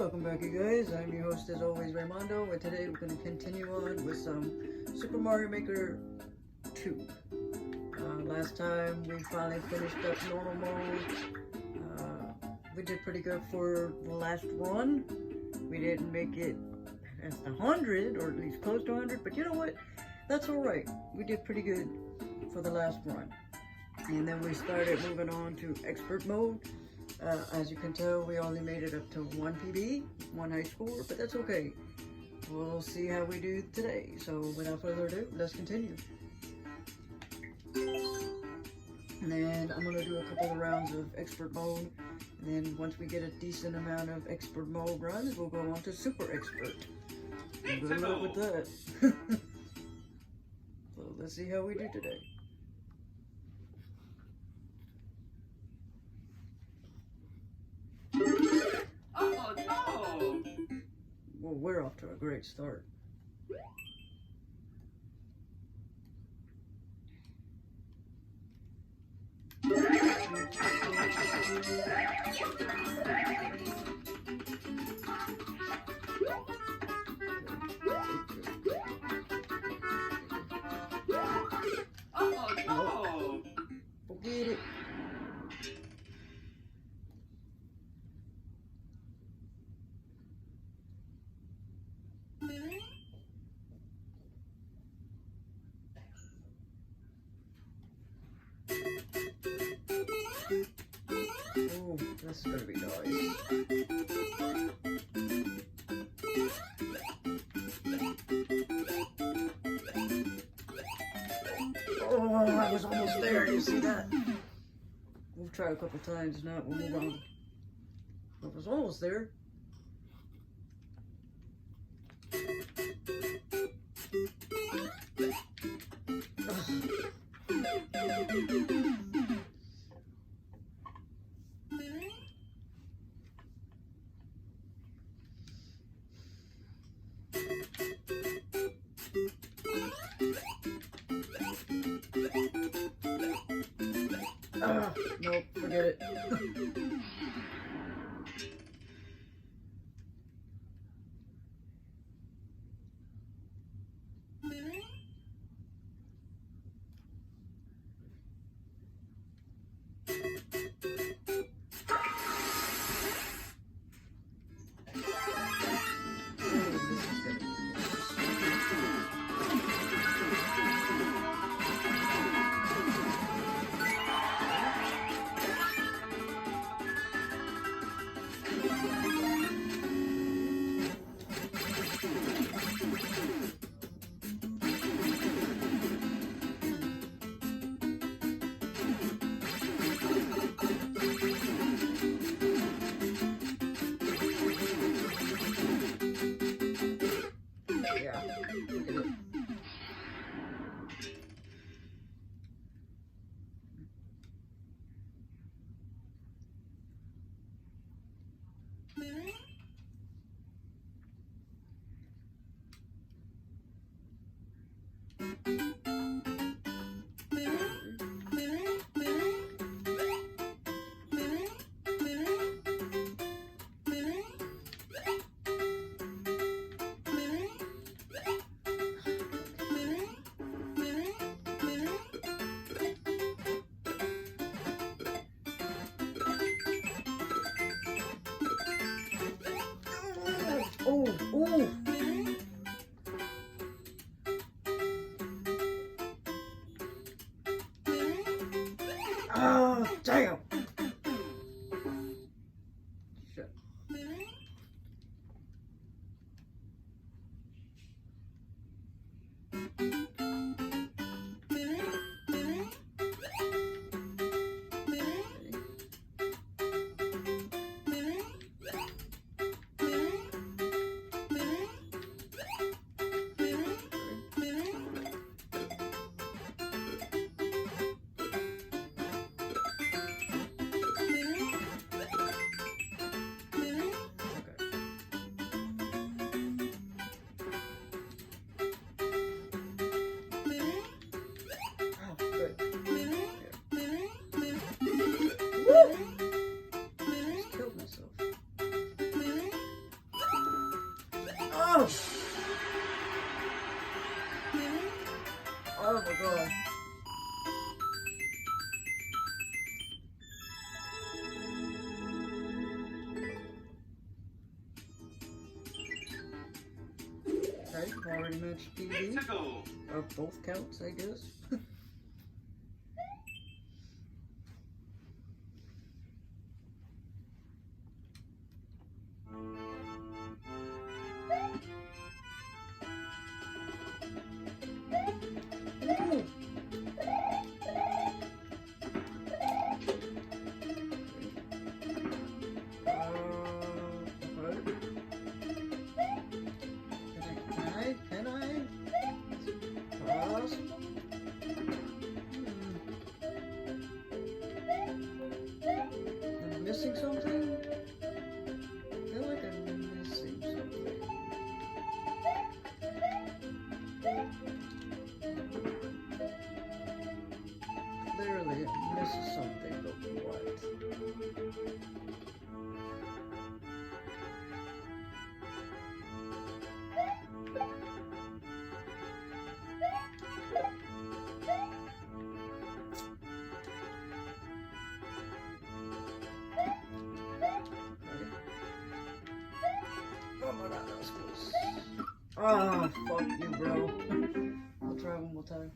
Welcome back, you guys. I'm your host as always, Raymondo, and today we're going to continue on with some Super Mario Maker 2. Last time we finally finished up normal mode. We did pretty good for the last run. We didn't make it as the 100, or at least close to 100, but you know what? That's alright. We did pretty good for the last run. And then we started moving on to expert mode. As you can tell, we only made it up to 1 PB, 1 high score, but that's okay. We'll see how we do today. So without further ado, let's continue. And then I'm going to do a couple of rounds of expert mode. And then once we get a decent amount of expert mode runs, we'll go on to super expert. And good luck with that. So let's see how we do today. Oh no! Well, we're off to a great start. Oh no! Forget it. Oh, this is gonna be nice. Oh, I was almost there. You see that? We've tried a couple times now. We'll move on. I was almost there. Nope, forget it. Oh! Oh my god. Okay, already matched TV. Tickle. Of both counts, I guess. Ooh. Okay. Can I? Possible? Am I missing something? I feel like I'm missing something. Clearly, I'm missing something, but what? Ah, fuck you, bro. I'll try one more time.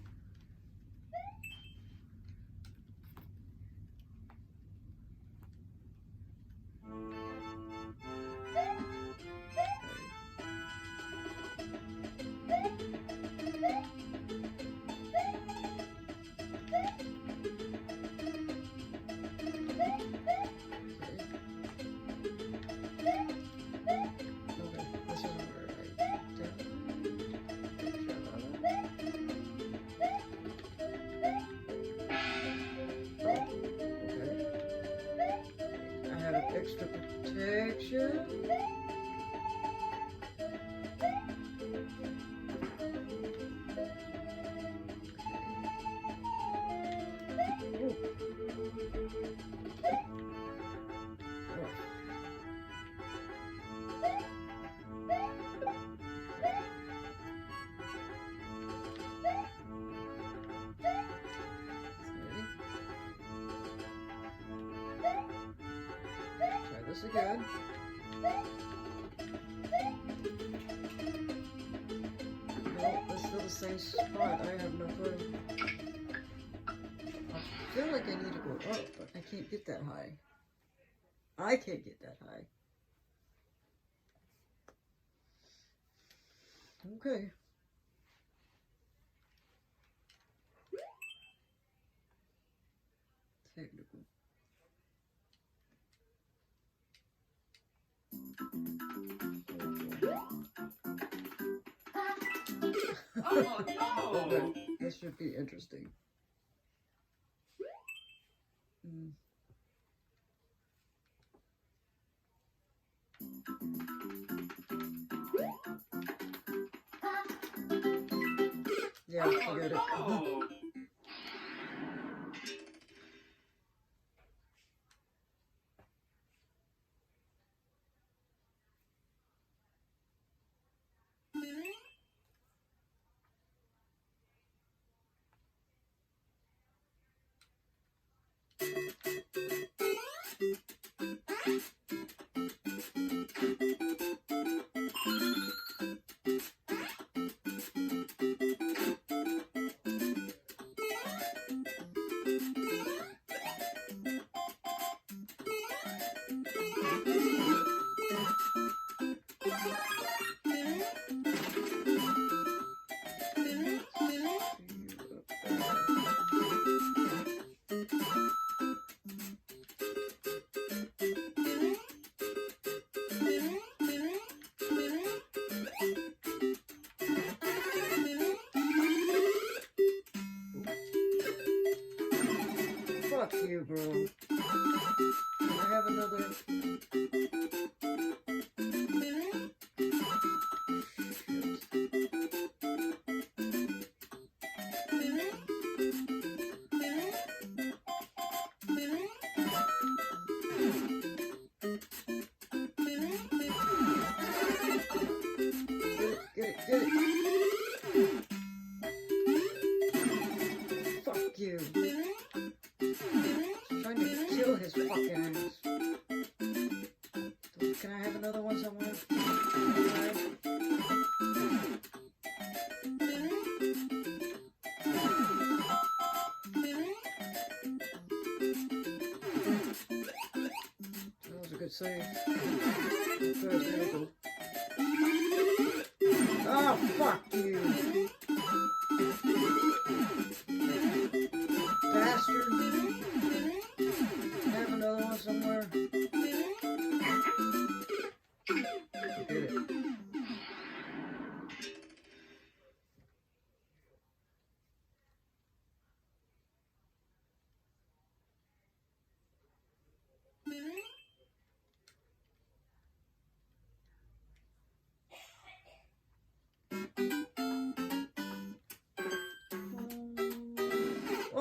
Extra protection. Ooh. Try this again. No, it's still the same spot. I have no clue. I feel like I need to go up, but I can't get that high. I can't get that high. Okay. Technical. Oh no! Okay, this should be interesting. Mm. Yeah, forget it. Oh Fuck you, bro. Can I have another? Shit. Can I have another one somewhere? That was a good save. First vehicle. Oh, fuck you! Bastard! Have another one somewhere. Forget it.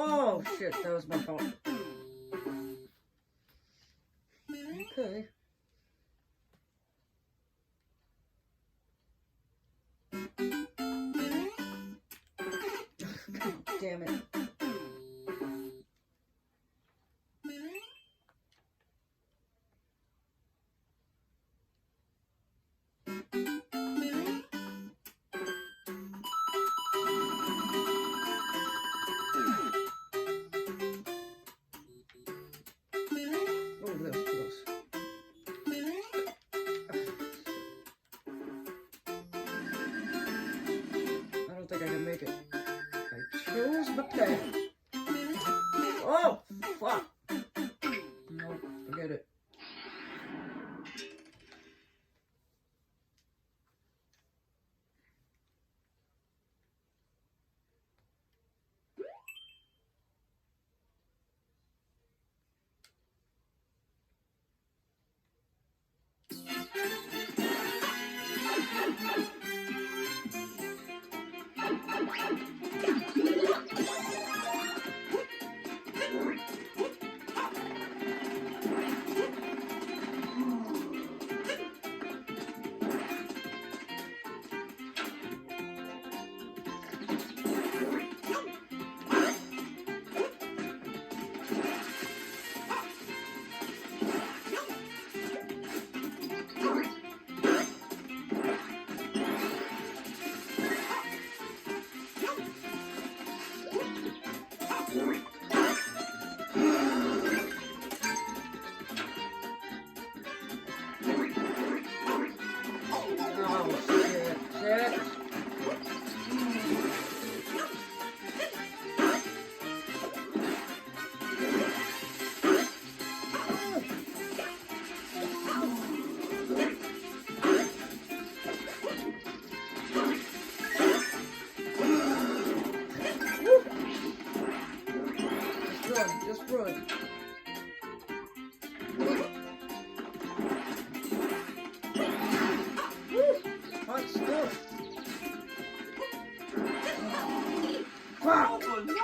Oh shit, that was my fault. Okay. God damn it. Oh, that was close. I don't think I can make it. I chose my path. Oh, fuck. No, forget it. Oh, shit, shit. Just run. Hot stuff. Fuck! Oh no!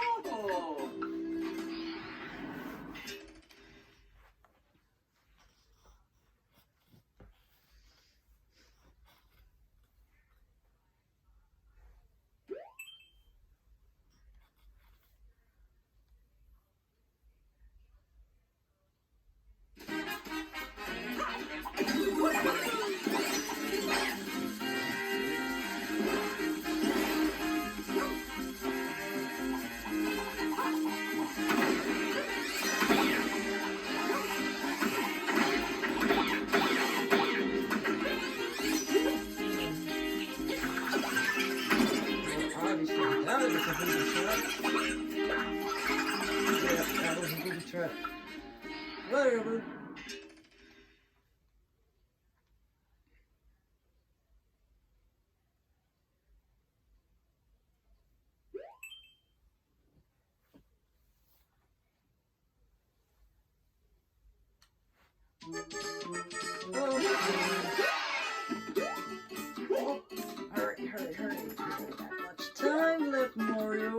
Obviously, that was a booby trap. Yeah, that was a booby trap. Whatever. Oh, hurry, hurry, hurry. You don't have much time left, Mario.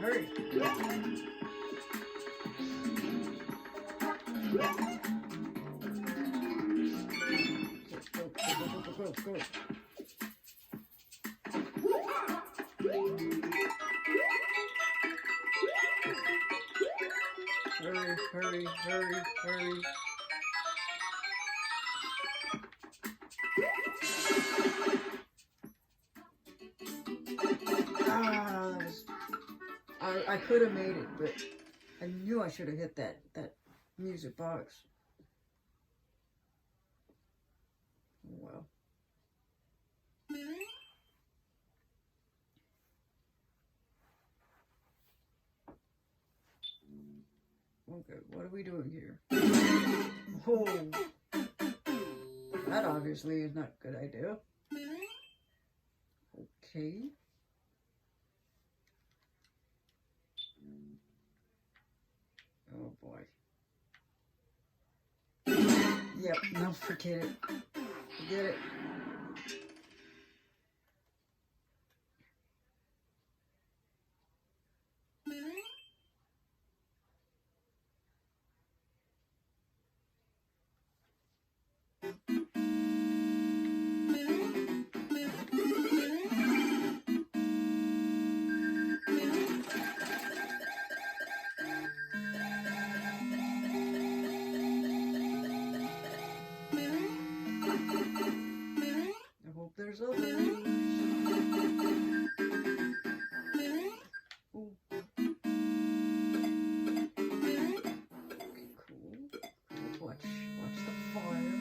hurry. Go. Hurry. Ah, that was... I could have made it, but I knew I should have hit that music box. Well. Okay, what are we doing here? Oh, that obviously is not a good idea. Okay. Oh boy. Yep, no, forget it. Forget it. I hope there's others. Ooh. Okay, cool. Watch the fire.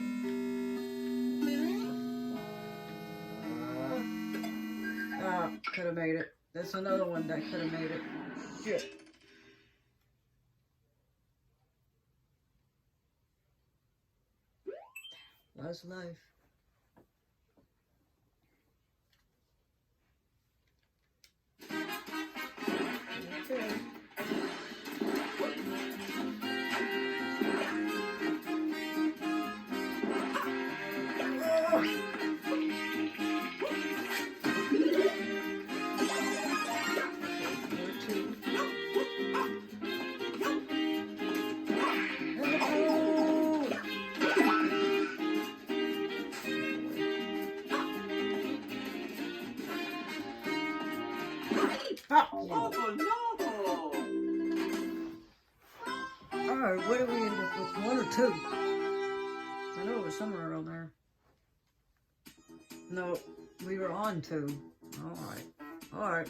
Could have made it. That's another one that could have made it. Shit. Last life. Okay. Oh no! Alright, what do we end up with? 1 or 2? I know it was somewhere around there. No, we were on 2. Alright.